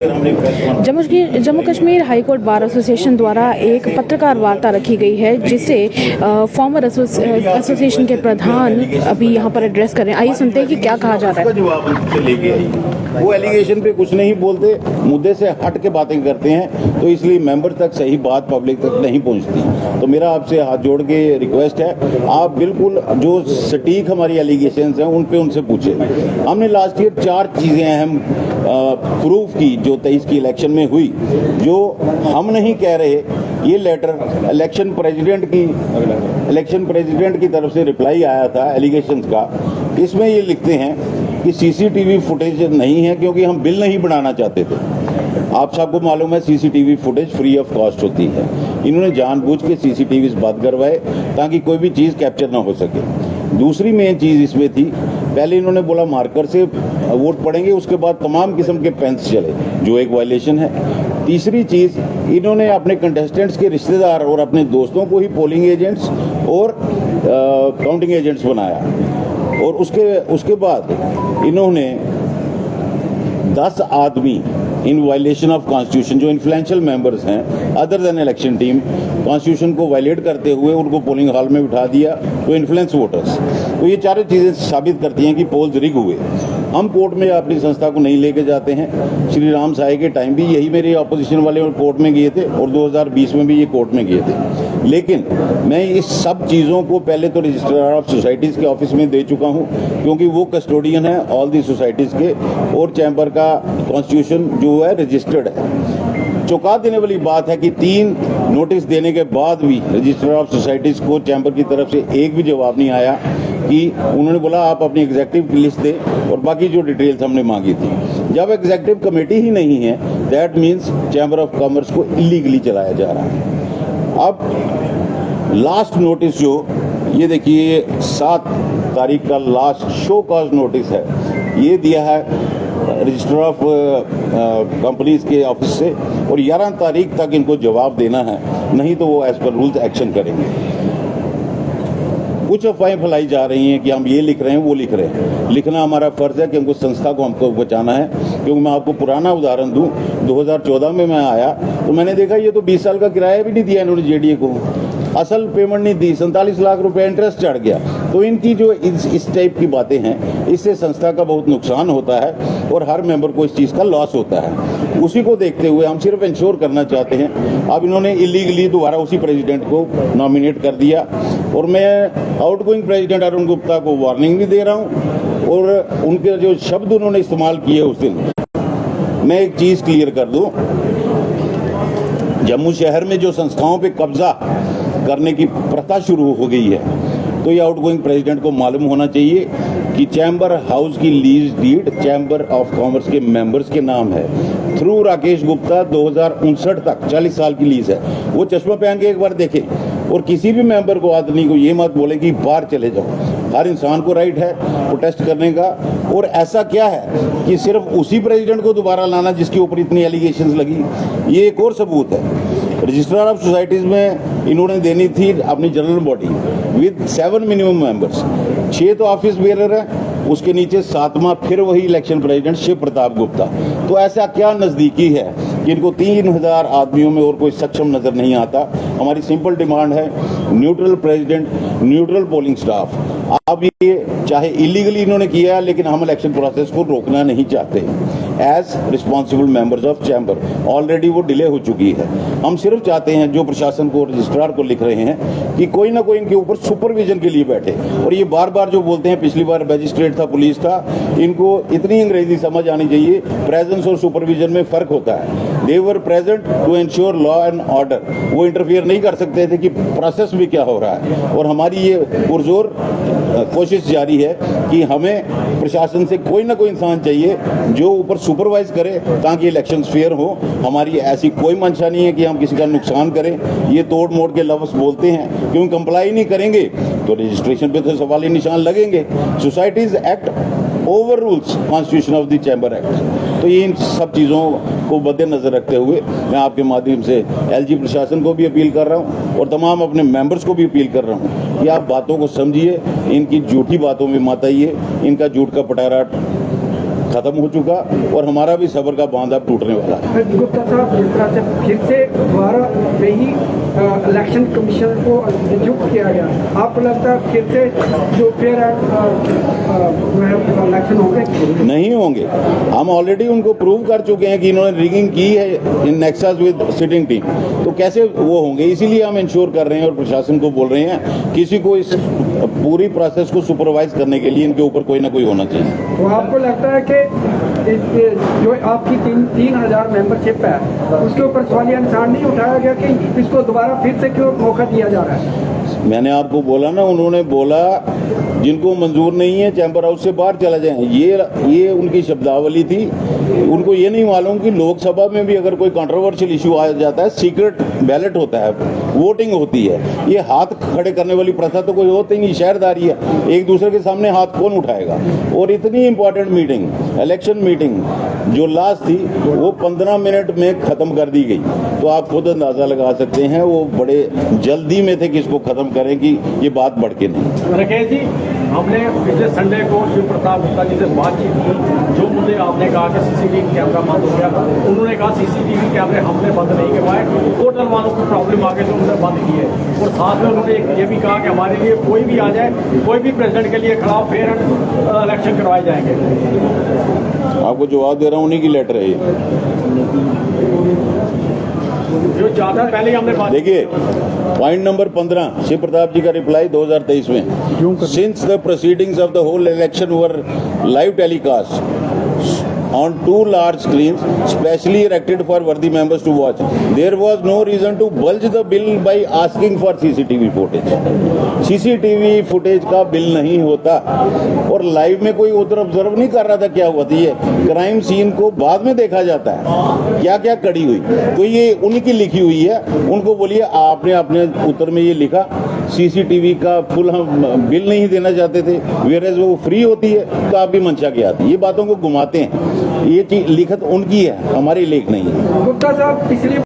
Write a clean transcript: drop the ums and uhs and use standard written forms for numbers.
Jammu Kashmir high court bar association द्वारा एक पत्रकार वार्ता रखी गई है जिसे फॉर्मर एसोसिएशन के प्रधान अभी यहाँ पर एड्रेस कर रहे हैं। आइए सुनते हैं कि क्या कहा जा रहा है। जवाब उनसे लेके आई, वो एलिगेशन पे कुछ नहीं बोलते, मुद्दे से हट के बातें करते हैं, तो इसलिए मेंबर तक सही बात पब्लिक तक नहीं पहुंचती। तो मेरा आपसे हाथ जोड़ के रिक्वेस्ट है, आप बिल्कुल जो सटीक हमारी एलिगेशंस हैं उन पे उनसे पूछे। हमने लास्ट ईयर 4 चीजें अहम प्रूफ की जो 23 की इलेक्शन में हुई, जो हम नहीं कह रहे। ये लेटर इलेक्शन प्रेसिडेंट की तरफ से रिप्लाई आया था एलिगेशंस का। इसमें ये लिखते हैं कि सीसीटीवी फुटेज नहीं है क्योंकि हम बिल नहीं बनाना चाहते थे। आप सबको मालूम है CCTV footage free of cost होती है। इन्होंने जानबूझ के सीसीटीवी बंद करवाए ताकि कोई भी चीज़ कैप्चर ना हो सके। दूसरी मेन चीज़ इसमें थी, पहले इन्होंने बोला मार्कर से वोट पड़ेंगे, उसके बाद तमाम किस्म के पेन्स चले, जो एक वायलेशन है। तीसरी चीज़, इन्होंने अपने कंटेस्टेंट्स के रिश्तेदार और अपने दोस्तों को ही पोलिंग एजेंट्स और काउंटिंग एजेंट्स बनाया। और उसके बाद इन्होंने 10 आदमी इन वायलेशन ऑफ कॉन्स्टिट्यूशन, जो इन्फ्लुएंशियल मेंबर्स हैं other than election team, constitution को वायलेट करते हुए उनको पोलिंग हॉल में बिठा दिया, तो इन्फ्लुएंस वोटर्स। तो ये चारों चीज़ें साबित करती हैं कि पोल्स रिग हुए। हम कोर्ट में अपनी संस्था को नहीं लेके जाते हैं। श्री राम साय के टाइम भी यही मेरे अपोजिशन वाले कोर्ट में गए थे और 2020 में भी ये कोर्ट में गए थे। लेकिन मैं इस सब चीज़ों को पहले तो रजिस्ट्रार ऑफ सोसाइटीज़ के ऑफिस में दे चुका हूँ, क्योंकि वो कस्टोडियन है ऑल दी सोसाइटीज़ के, और चैम्बर का कॉन्स्टिट्यूशन जो है रजिस्टर्ड है। चौंका देने वाली बात है कि 3 नोटिस देने के बाद भी रजिस्ट्रार ऑफ सोसाइटीज़ को चैम्बर की तरफ से एक भी जवाब नहीं आया कि उन्होंने बोला आप अपनी एग्जेक्टिव की लिस्ट दें और बाकी जो डिटेल्स हमने मांगी थी। जब एग्जेक्टिव कमेटी ही नहीं है, that means chamber of commerce को इलीगली चलाया जा रहा है। अब लास्ट नोटिस जो ये देखिए 7 तारीख का लास्ट शो कॉज नोटिस है, ये दिया है रजिस्ट्रार ऑफ कंपनीज के ऑफिस से, और 11 तारीख तक इनको जवाब देना है, नहीं तो वो एज पर रूल्स एक्शन करेंगे। कुछ अफवाहें फैलाई जा रही हैं कि हम ये लिख रहे हैं वो लिख रहे हैं। लिखना हमारा फर्ज है कि हमको संस्था को हमको बचाना है। क्योंकि मैं आपको पुराना उदाहरण दूं, 2014 में मैं आया तो मैंने देखा ये तो 20 साल का किराया भी नहीं दिया इन्होंने जेडीए को, असल पेमेंट नहीं दी, 47 लाख रुपए इंटरेस्ट चढ़ गया। तो इनकी जो इस टाइप की बातें हैं, इससे संस्था का बहुत नुकसान होता है और हर मेंबर को इस चीज़ का लॉस होता है। उसी को देखते हुए हम सिर्फ इंश्योर करना चाहते हैं। अब इन्होंने इलीगली दोबारा उसी प्रेसिडेंट को नॉमिनेट कर दिया, और मैं आउटगोइंग प्रेसिडेंट अरुण गुप्ता को वार्निंग भी दे रहा हूँ। और उनके जो शब्द उन्होंने इस्तेमाल किए उस दिन, मैं एक चीज़ क्लियर कर दूँ, जम्मू शहर में जो संस्थाओं पे कब्जा करने की प्रथा शुरू हो गई है, तो ये आउटगोइंग प्रेसिडेंट को मालूम होना चाहिए कि चैम्बर हाउस की lease deed chamber of commerce के मेंबर्स के नाम है। थ्रू राकेश गुप्ता 2059 तक 40 साल की लीज है। वो चश्मा पहन के एक बार देखें, और किसी भी मेंबर को, आदमी को ये मत बोले कि बाहर चले जाओ। हर इंसान को राइट है प्रोटेस्ट करने का। और ऐसा क्या है कि सिर्फ उसी प्रेसिडेंट को दोबारा लाना जिसके ऊपर इतनी एलिगेशंस लगी, ये एक और सबूत है। रजिस्ट्रार ऑफ सोसाइटीज़ में इन्होंने देनी थी अपनी general body with 7 minimum members, 6 तो ऑफिस बेरर है, उसके नीचे 7वां फिर वही इलेक्शन प्रेसिडेंट शिव प्रताप गुप्ता। तो ऐसा क्या नज़दीकी है कि इनको 3000 आदमियों में और कोई सक्षम नज़र नहीं आता। हमारी सिंपल डिमांड है neutral president, neutral polling staff. अब ये चाहे इलीगली इन्होंने किया है, लेकिन हम इलेक्शन प्रोसेस को रोकना नहीं चाहते। As responsible members of chamber already वो डिले हो चुकी है। हम सिर्फ चाहते हैं, जो प्रशासन को, रजिस्ट्रार को लिख रहे हैं, कि कोई ना कोई इनके ऊपर सुपरविजन के लिए बैठे। और ये बार बार जो बोलते हैं, पिछली बार मैजिस्ट्रेट था, पुलिस था, इनको इतनी अंग्रेजी समझ आनी चाहिए, प्रेजेंस और सुपरविजन में फर्क होता है। They were present to ensure law and order, वो इंटरफियर नहीं कर सकते थे कि प्रोसेस में क्या हो रहा है। और हमारी ये पुरजोर कोशिश जारी है कि हमें प्रशासन से कोई ना कोई इंसान चाहिए जो ऊपर सुपरवाइज करे, ताकि इलेक्शंस फेयर हो। हमारी ऐसी कोई मंशा नहीं है कि हम किसी का नुकसान करें। ये तोड़ मोड़ के लफ्ज़ बोलते हैं, क्योंकि कंप्लाई नहीं करेंगे तो रजिस्ट्रेशन पे तो सवाली निशान लगेंगे। Societies act over rules constitution of the chamber act. तो ये इन सब चीज़ों को मद्देनजर रखते हुए मैं आपके माध्यम से एलजी प्रशासन को भी अपील कर रहा हूँ और तमाम अपने मेंबर्स को भी अपील कर रहा हूँ कि आप बातों को समझिए, इनकी झूठी बातों में मत आइए, इनका झूठ का पटारा खत्म हो चुका और हमारा भी सब्र का बांध अब टूटने वाला है। गुप्ता साहब, जिस तरह से फिर से दोबारा वही इलेक्शन कमीशन को नियुक्त किया गया, आपको लगता है फिर से जो फेयर इलेक्शन होंगे? नहीं होंगे। हम ऑलरेडी उनको प्रूव कर चुके हैं कि इन्होंने रिगिंग की है इन नेक्सस विद सिटिंग टीम, तो कैसे वो होंगे? इसीलिए हम इंश्योर कर रहे हैं और प्रशासन को बोल रहे हैं किसी को इस पूरी प्रोसेस को सुपरवाइज करने के लिए इनके ऊपर कोई ना कोई होना चाहिए। तो आपको लगता है कि जो आपकी 3,000 मेंबरशिप है उसके ऊपर सवालिया निशान नहीं उठाया गया कि इसको दोबारा फिर से क्यों मौका दिया जा रहा है? मैंने आपको बोला ना, उन्होंने बोला जिनको मंजूर नहीं है चैम्बर हाउस से बाहर चला जाएं, ये उनकी शब्दावली थी। उनको ये नहीं मालूम कि लोकसभा में भी अगर कोई कंट्रोवर्शियल इशू आ जाता है, सीक्रेट बैलेट होता है, वोटिंग होती है। ये हाथ खड़े करने वाली प्रथा तो कोई होती नहीं, शहरदारी है, एक दूसरे के सामने हाथ कौन उठाएगा? और इतनी इंपॉर्टेंट मीटिंग, इलेक्शन मीटिंग जो लास्ट थी वो 15 मिनट में खत्म कर दी गई। तो आप खुद अंदाजा लगा सकते हैं वो बड़े जल्दी में थे कि इसको खत्म करें कि ये बात बढ़ के नहीं। राकेश जी, हमने पिछले संडे को शिव प्रताप गुप्ता जी से बातचीत की। जो मुद्दे आपने कहा कि सीसीटीवी कैमरा बंद हो गया, उन्होंने कहा सीसीटीवी कैमरे हमने बंद नहीं करवाए, होटल वालों को प्रॉब्लम आ गई तो उन्होंने बंद किए। और साथ में उन्होंने ये भी कहा कि हमारे लिए कोई भी आ जाए, कोई भी प्रेसिडेंट के लिए खिलाफ फेयर इलेक्शन करवाए जाएंगे। आपको जवाब दे रहा हूँ, उन्हीं की लेटर है ये। जो ज़्यादा पहले ही हमने बात देखिए पॉइंट नंबर 15 शिव प्रताप जी का रिप्लाई 2023 में, since the proceedings of the whole election were live telecast on 2 large screens specially erected for worthy members to watch, there was no reason to bulge the bill by asking for CCTV footage. CCTV footage का bill नहीं होता और live में कोई उधर observe नहीं कर रहा था क्या हुआ था। ये क्राइम सीन को बाद में देखा जाता है क्या क्या कड़ी हुई, तो ये उनकी लिखी हुई है। उनको बोलिए आपने अपने उत्तर में ये लिखा सीसीटीवी का फुल हम बिल नहीं देना चाहते थे, वेयर वो फ्री होती है तो आप भी मंशा के आती है। ये बातों को घुमाते हैं, ये चीज लिखत उनकी है, हमारी लेख नहीं है। गुप्ता साहब, पिछली